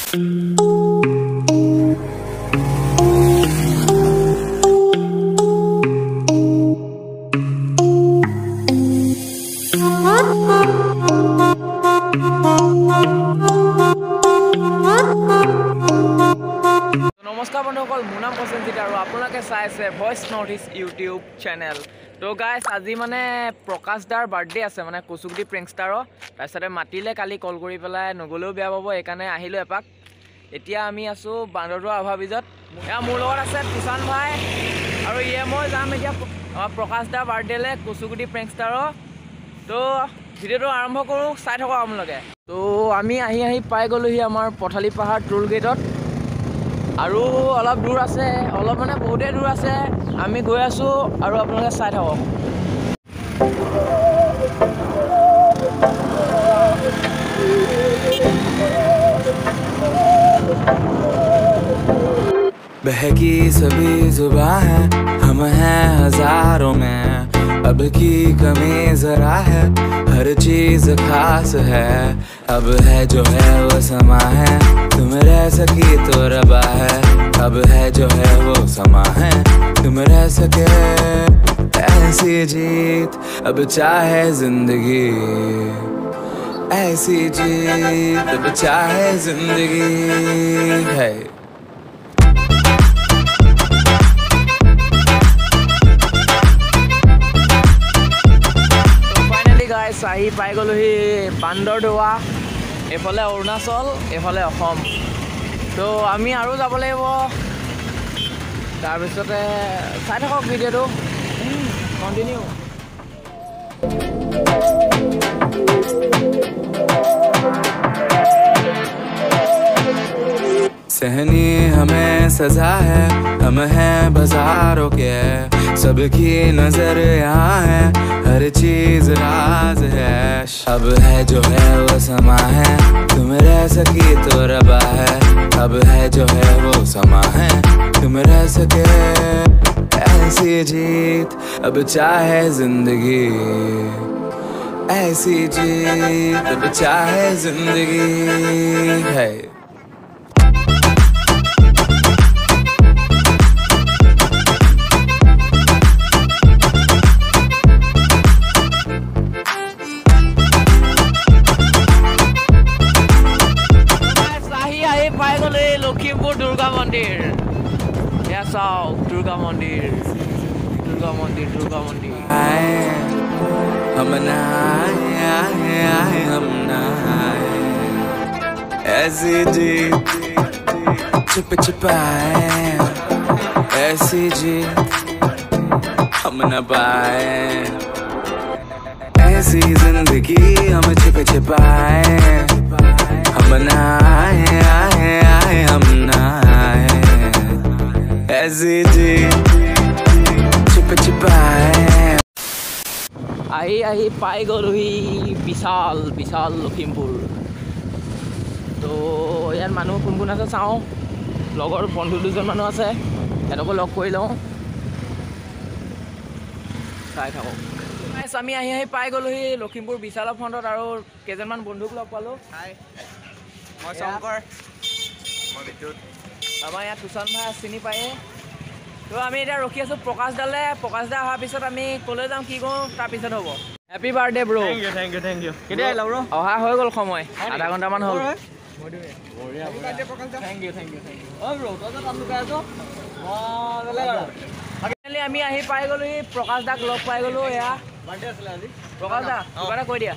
नमस्कार बंधुসকল মোৰ নাম কসেনজিত আৰু আপোনালোকে চাই আছে voice north east YouTube channel. তো গাইস আজি মানে প্ৰকাশ দাৰ বাৰ্থডে আছে মানে কুচুগুটি প্ৰেংষ্টাৰৰ তাৰপিছতে মাতিলে কালি কল কৰি পেলাই নগলেও বেয়া পাব এইকাৰণে আহিলো এপাক। এতিয়া আমি আছো বান্দৰদোৱা অভাৰব্ৰিজত। এয়া মোৰ লগত আছে তুষান ভাই আৰু ইয়ে মই যাম এতিয়া প্ৰকাশ দাৰ বাৰ্থডেলে কুচুগুটি প্ৰেংষ্টাৰৰ। তো ভিডিঅ'টো আৰম্ভ কৰোঁ, চাই থাকক আপোনালোকে। তো আমি আহি পাই গ'লোহি আমাৰ পথালি পাহাৰ টোল গেটত আৰু অলপ দূৰ আছে, অলপ মানে বহুতেই দূৰ আছে। আমি গৈ আছোঁ আৰু আপোনালোকে চাই থাকক। बहकी सभी जुबां है, हम हैं हजारों में, अब की कमी जरा है, हर चीज खास है, अब है जो है वो समा है, तुम रह सकी तो रबा है, अब है जो है वो समा है, तुम रह सके ऐसी जीत, अब चाहे जिंदगी ऐसी जीत, अब चाहे जिंदगी है। আহি পাই গ'লোহি বান্দৰদোৱা, এফালে অৰুণাচল এফালে অসম। তো আমি আৰু যাব লাগিব, তাৰপিছতে চাই থাকক ভিডিঅ'টো কণ্টিনিউ। सहनी हमें सजा है, हम हैं बाजारों के, सबकी नजर यहाँ है, हर चीज राज है, अब है जो है वो समा है, तुम रह सकी तो रबा है, अब है जो है वो समा है, तुम रह सके ऐसी जीत, अब चाहे जिंदगी ऐसी जीत, अब चाहे जिंदगी है। পাই গ'লে লখিমপুৰ দুৰ্গা মন্দিৰ। এয়া চাওক দুৰ্গা মন্দিৰ, দুৰ্গা মন্দিৰ, দুৰ্গা মন্দিৰ। हम ना आए, हम ना आए, ऐसी जी छुप छुपाए, ऐसी जी हम न पाए, ऐसी जिंदगी हम छुप छुपाए, हम ना आए, हम ना आए, ऐसी जी छुप छुपाए। আহি পাই গ'লোহি বিশাল বিশাল লখিমপুৰ। তো ইয়াত মানুহ কোন কোন আছে চাওঁ, লগৰ বন্ধু দুজন মানুহ আছে, সিহঁতকো লগ কৰি লওঁ, চাই থাকক। আমি আহি পাই গ'লোহি লখিমপুৰ বিশালৰ ফ্ৰণ্টত আৰু কেইজনমান বন্ধুক লগ পালোঁ। মই শংকৰ, মই বিদ্যুৎ, আমাৰ ইয়াত তুষান ভাই চিনি পায়ে। তো আমি এতিয়া ৰখি আছোঁ প্ৰকাশ দালে। প্ৰকাশ দা অহাৰ পিছত আমি ক'লৈ যাম কি কৰোঁ তাৰপিছত হ'ব। Happy birthday bro'. Thank you. কেতিয়া আহিলা ব্ৰ'? অহা হৈ গ'ল সময়, আধা ঘণ্টামান হ'ল। Thank you. অঁ ব্ৰ', তই যে তাত লুকাই আছ? ফাইনেলি আমি আহি পাই গ'লোহি, প্ৰকাশ দাক লগ পাই গ'লোঁ। এয়া বাৰ্থডে আছিলে আজি। প্ৰকাশ দা কিবা এটা কৈ দিয়া।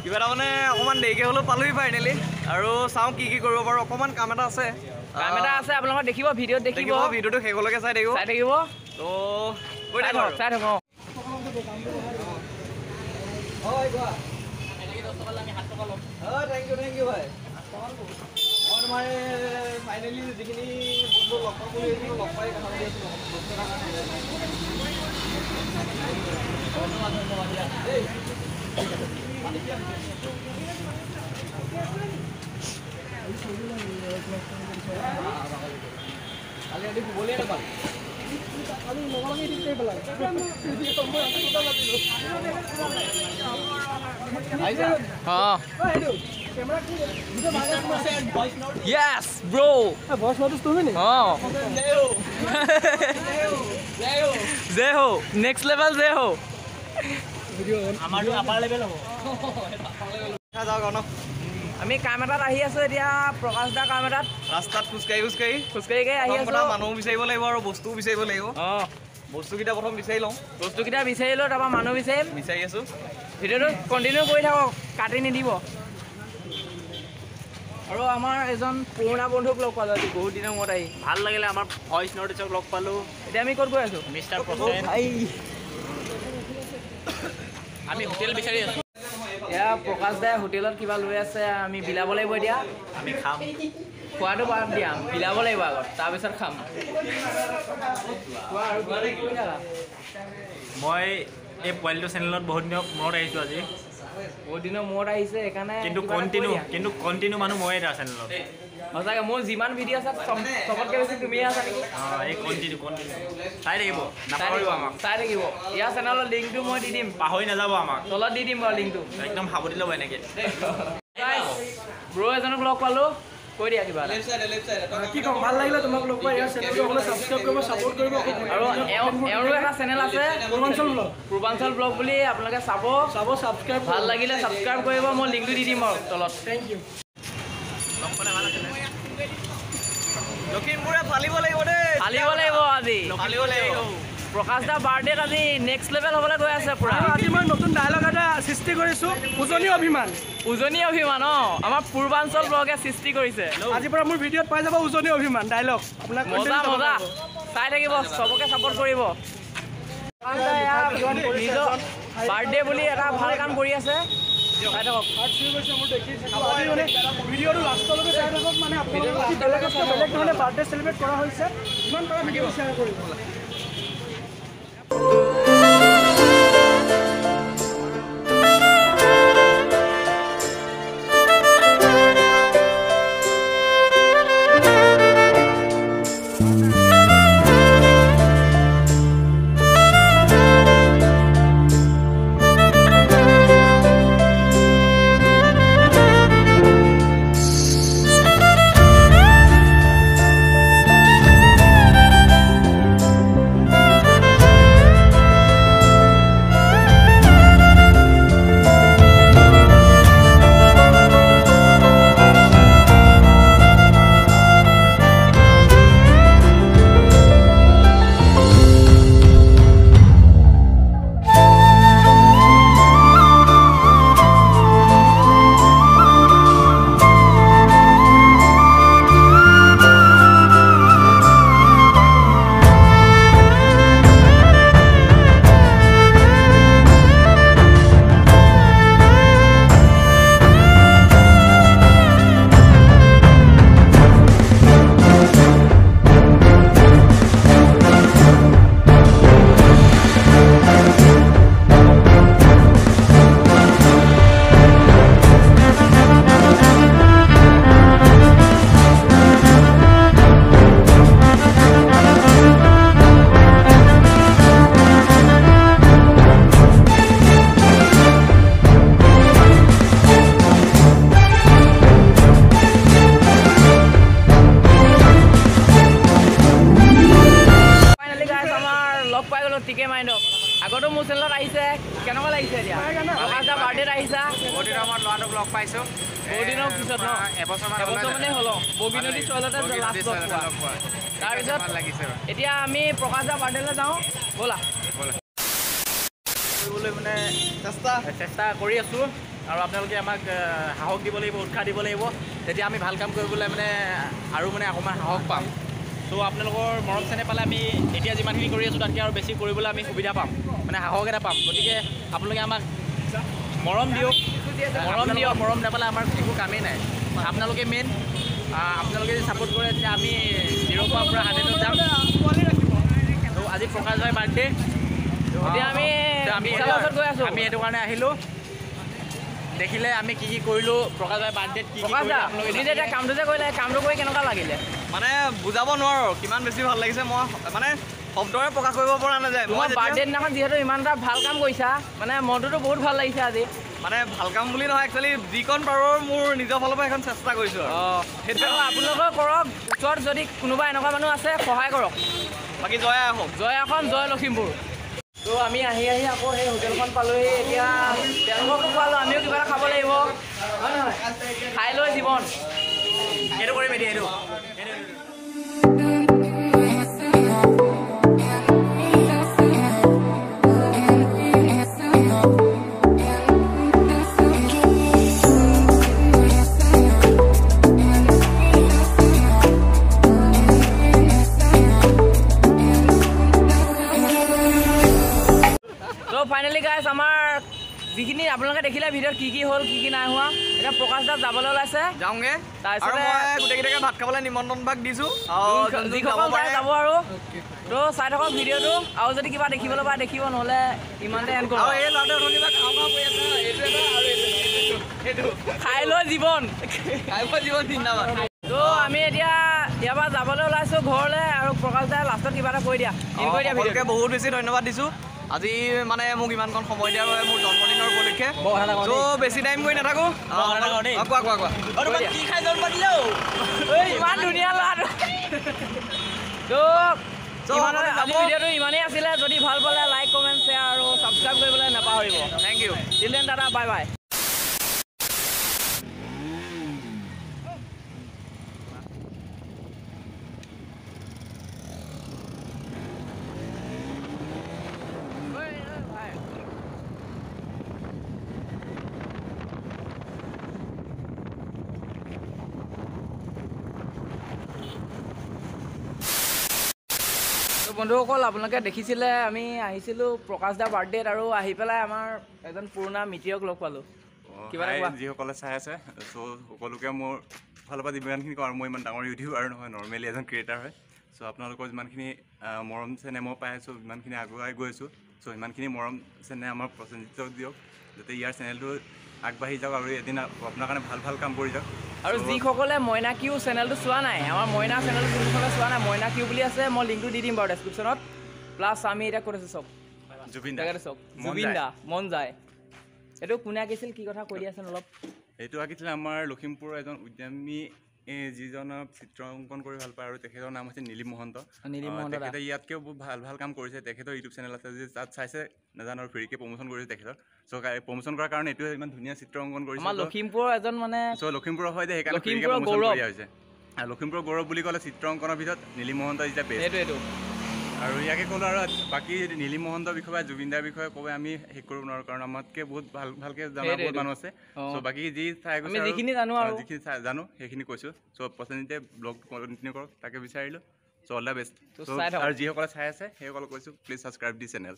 কিবা এটা মানে অকণমান দেৰিকৈ হ'লেও পালোহি ফাইনেলি, আৰু চাওঁ কি কৰিব পাৰোঁ। অকণমান কাম এটা আছে, আপোনালোকে দেখিব, ভিডিঅ'ত দেখিব, ভিডিঅ'টো শেষলৈকে চাই থাকিব। তো গৈ থাকক, চাই থাকক। থেংক ইউ ভাই। মই তোমাৰ ফাইনেলি যিখিনি বন্ধু লগ পাম বুলি ভাবিছিলোঁ, লগ পাই কথা পাতি আছোঁ। কালি ৰাতি শুবলৈয়ে নাপালোঁ। অঁ Yes, bro. voice notice তুমি নি Oh. Zeho. Next level Zeho. আমাৰটো আপাৰ লেভেল হ'ব যাওক ন আমি কাম এটাত আহি আছো এতিয়া প্ৰকাশ দা কাম এটাত ৰাস্তাত খোজকাঢ়ি খোজকাঢ়ি আহি আছো মানুহ বিচাৰিব লাগিব আৰু বস্তুও বিচাৰিব লাগিব অঁ বস্তুকেইটা প্ৰথম বিচাৰি লওঁ বস্তুকেইটা বিচাৰিলোঁ তাৰপৰা মানুহ বিচাৰিম বিচাৰি আছোঁ ভিডিঅ'টো কণ্টিনিউ কৰি থাকক কাটি নিদিব আৰু আমাৰ এজন পুৰণা বন্ধুক লগ পালোঁ আজি বহুত দিনৰ মূৰত আহি ভাল লাগিলে আমাৰ ভইচ নটিছক লগ পালোঁ এতিয়া আমি ক'ত গৈ আছোঁ মিষ্টাৰ প্ৰচেন আমি হোটেল বিচাৰি আছোঁ এতিয়া প্ৰকাশ দাই হোটেলত কিবা লৈ আছে আমি বিলাব লাগিব এতিয়া আমি খাম খোৱাটো বাদ দিয়া বিলাব লাগিব আগত তাৰপিছত খাম মই এই পোৱালিটো চেনেলত বহুত দিনৰ মূৰত আহিছোঁ আজি বহুত দিনৰ মূৰত আহিছে সেইকাৰণে কিন্তু কণ্টিনিউ মানুহ ময়ে তাৰ চেনেলত সঁচাকৈ মোৰ যিমান ভিডিঅ' আছে চবতকৈ বেছি তুমিয়ে আছা নেকি অঁ এই কণ্টিনিউ চাই থাকিব নাপাহৰিব আমাক চাই থাকিব ইয়াৰ চেনেলৰ লিংকটো মই দি দিম পাহৰি নাযাব আমাক তলত দি দিম বাৰু লিংকটো একদম সাৱধি ল'ব এনেকৈ ব্ৰ এজনক লগ পালোঁ কৈ দিয়া কিবা কি ক'ম ভাল লাগিলে তোমাক লগ পাই ইয়াৰ চেনেলটো সকলোৱে ছাবস্ক্ৰাইব কৰিব ছাপোৰ্ট কৰিব আৰু এওঁৰো এটা চেনেল আছে পূৰ্বাঞ্চল ব্লগ পূৰ্বাঞ্চল ব্লগ বুলি আপোনালোকে চাব ছাবস্ক্ৰাইব ভাল লাগিলে ছাবস্ক্ৰাইব কৰিব মই লিংকটো দি দিম বাৰু তলত থেংক ইউ লগ পালে ভাল আছিলে লখিমপুৰে ফালিব লাগিব দেই ফালিব লাগিব আজি ফালিব লাগিব প্ৰকাশ দা বাৰ্থডেত আজি নেক্সট লেভেল হ'বলৈ গৈ আছে পুৰা আৰু আজি মই নতুন ডায়লগ এটা সৃষ্টি কৰিছোঁ উজনি অভিমান উজনি অভিমান আমাৰ পূৰ্বাঞ্চল ব্লগে সৃষ্টি কৰিছে আজিৰ পৰা মোৰ ভিডিঅ'ত পাই যাব উজনি অভিমান ডায়লগ আপোনাক মজা মজা চাই থাকিব চবকে ছাপোৰ্ট কৰিব নিজৰ বাৰ্থডে বুলি এটা ভাল কাম কৰি আছে চাই থাকক ভিডিঅ'টো লাষ্টলৈকে চাই থাকক মানে আপোনালোকে বেলেগ ধৰণে বাৰ্থডে চেলিব্ৰেট কৰা হৈছে যিমান পাৰে ভিডিঅ' শ্বেয়াৰ কৰিব টিকে মাইণ্ডক আগতো মোৰ চেনেলত আহিছে কেনেকুৱা লাগিছে এতিয়া প্ৰকাশ দা বাৰ্থডেত আহিছা বহুত দিনৰ মূৰত ল'ৰাটোক লগ পাইছোঁ বহুত দিনৰ পিছত ন এবছৰমান মানে হ'ল বগীনদী চইলতে লাষ্ট লগ পোৱা তাৰপিছত লাগিছে এতিয়া আমি প্ৰকাশ দা বাৰ্থডেলৈ যাওঁ ব'লা কৰিবলৈ মানে চেষ্টা কৰি আছোঁ আৰু আপোনালোকে আমাক সাহস দিব লাগিব উৎসাহ দিব লাগিব তেতিয়া আমি ভাল কাম কৰিবলৈ মানে আৰু মানে অকণমান সাহস পাম চ' আপোনালোকৰ মৰম চেনেহ পালে আমি এতিয়া যিমানখিনি কৰি আছোঁ তাতকৈ আৰু বেছি কৰিবলৈ আমি সুবিধা পাম মানে সাহস এটা পাম গতিকে আপোনালোকে আমাক মৰম দিয়ক মৰম নাপালে আমাৰ একো কামেই নাই আপোনালোকে মেইন আপোনালোকে যদি ছাপোৰ্ট কৰে তেতিয়া আমি 0 পৰা 100 যাম ত' আজি প্ৰকাশ ভাইৰ বাৰ্থডে এতিয়া আমি গৈ আছোঁ আমি এইটো কাৰণে আহিলোঁ দেখিলে আমি কি কৰিলোঁ প্ৰকাশ ভাইৰ বাৰ্থডেত কি এতিয়া কামটো যে কৰিলে কামটো কৰি কেনেকুৱা লাগিলে মানে বুজাব নোৱাৰোঁ কিমান বেছি ভাল লাগিছে মই মানে শব্দৰে প্ৰকাশ কৰিব পৰা নাযায় মই বাৰ্থডে দিনাখন যিহেতু ইমান এটা ভাল কাম কৰিছা মানে মনটোতো বহুত ভাল লাগিছে আজি মানে ভাল কাম বুলি নহয় একচুৱেলি যিকণ পাৰোঁ মোৰ নিজৰ ফালৰ পৰা এখন চেষ্টা কৰিছোঁ আৰু সেইটো আপোনালোকে কৰক ওচৰত যদি কোনোবা এনেকুৱা মানুহ আছে সহায় কৰক বাকী জয় আহক জয় আসন জয় লখিমপুৰ তো আমি আহি আকৌ সেই হোটেলখন পালোহি এতিয়া তেওঁলোককো খোৱালোঁ আমিও কিবা এটা খাব লাগিব হয় নহয় খাই লৈ জীৱন এইটো কৰিম এতিয়া এইটো ফাইনেলি গাইছ আমাৰ যিখিনি আপোনালোকে দেখিলে ভিডিঅ'ত কি হ'ল কি নাই হোৱা এতিয়া প্ৰকাশ দাস যাবলৈ ওলাইছে যাওঁগে তাৰপিছতে মই গোটেইকেইটাকে ভাত খাবলৈ নিমন্ত্ৰণ ভাগ দিছোঁ যিসকল যায় যাব আৰু তো চাই থাকক ভিডিঅ'টো আৰু যদি কিবা দেখিবলৈ পায় দেখিব নহ'লে ইমানতে এণ্ড কৰোঁ এই ল'ৰাটোৱে অথনিবা খাওঁ খাওঁ কৰি আছে এইটো এটা আৰু এইটো খাই লৈ জীৱন খাই পোৱা জীৱন জিন্দাবাদ তো আমি এতিয়া ইয়াৰ পৰা যাবলৈ ওলাইছোঁ ঘৰলৈ আৰু প্ৰকাশ দাই লাষ্টত কিবা এটা কৈ দিয়া সকলোকে বহুত বেছি ধন্যবাদ দিছোঁ আজি মানে মোক ইমানকণ সময় দিয়াৰ বাবে মোৰ জন্মদিনৰ উপলক্ষে ত' বেছি টাইম কৰি নাথাকোঁ কোৱা কি খাই জন্ম দিলে ইমান ধুনীয়া ল'ৰাটো তো ভিডিঅ'টো ইমানেই আছিলে যদি ভাল পালে লাইক কমেণ্ট শ্বেয়াৰ আৰু ছাবস্ক্ৰাইব কৰিবলৈ নাপাহৰিব থেংক ইউ টিল দেন দাদা বাই বাই বন্ধুসকল আপোনালোকে দেখিছিলে আমি আহিছিলোঁ প্ৰকাশ দাৰ বাৰ্থডেত আৰু আহি পেলাই আমাৰ এজন পুৰণা মিত্ৰক লগ পালোঁ কিবা এটা যিসকলে চাই আছে চ' সকলোকে মোৰ ফালৰ পৰা যিমানখিনি কওঁ আৰু মই ইমান ডাঙৰ ইউটিউবাৰ নহয় নৰ্মেলি এজন ক্ৰিয়েটাৰ হয় চ' আপোনালোকৰ যিমানখিনি মৰম চেনেহ মই পাই আছোঁ যিমানখিনি আগুৱাই গৈ আছোঁ চ' সিমানখিনি মৰম চেনেহ আমাৰ প্ৰচেনজিত দিয়ক যাতে ইয়াৰ চেনেলটো আগবাঢ়ি যাওক আৰু এদিন আপোনাৰ কাৰণে ভাল কাম কৰি যাওক আৰু যিসকলে মইনা কিউ চেনেলটো চোৱা নাই আমাৰ মইনা চেনেলটো যোনসকলে চোৱা নাই মইনা কিউ বুলি আছে মই লিংকটো দি দিম বাৰু ডেছক্ৰিপশ্যনত প্লাছ আমি এতিয়া ক'ত আছোঁ চব জুবিন দা মন যায় এইটো কোনে আঁকিছিল কি কথা কৈ দিয়াচোন অলপ এইটো আঁকিছিলে আমাৰ লখিমপুৰৰ এজন উদ্যমী যিজনক চিত্ৰ অংকন কৰি ভাল পায় আৰু তেখেতৰ নাম হৈছে নীলিম মহন্ত তেখেতে ইয়াতকৈও বহুত ভাল কাম কৰিছে তেখেতৰ ইউটিউব চেনেল আছে যে তাত চাইছে নাজানো আৰু ফ্ৰীকৈ প্ৰমোশ্যন কৰিছে তেখেতৰ চ' প্ৰমোশ্যন কৰাৰ কাৰণে এইটোৱে ইমান ধুনীয়া চিত্ৰ অংকন কৰিছে আমাৰ লখিমপুৰৰ এজন মানে চ' লখিমপুৰৰ হয় যে সেইকাৰণে ফ্ৰীকৈ প্ৰমোশ্যন কৰি দিয়া হৈছে আৰু লখিমপুৰৰ গৌৰৱ বুলি ক'লে চিত্ৰ অংকনৰ ভিতৰত Nilim Mahanta is the best এইটো আৰু ইয়াকে ক'লোঁ আৰু বাকী নীলিম মহন্তৰ বিষয়ে বা জুবিন দাৰ বিষয়ে ক'ব আমি শেষ কৰিব নোৱাৰোঁ কাৰণ আমাতকৈ বহুত ভালকৈ জনা বহুত মানুহ আছে চ' বাকী যি চাই গৈছে যিখিনি জানো জানো সেইখিনি কৈছোঁ চ' প্ৰচেনজিতে ব্লগ কণ্টিনিউ কৰক তাকে বিচাৰিলোঁ চ' অল দ্য বেষ্ট আৰু যিসকলে চাই আছে সেইসকলক কৈছোঁ প্লিজ ছাবস্ক্ৰাইব দি চেনেল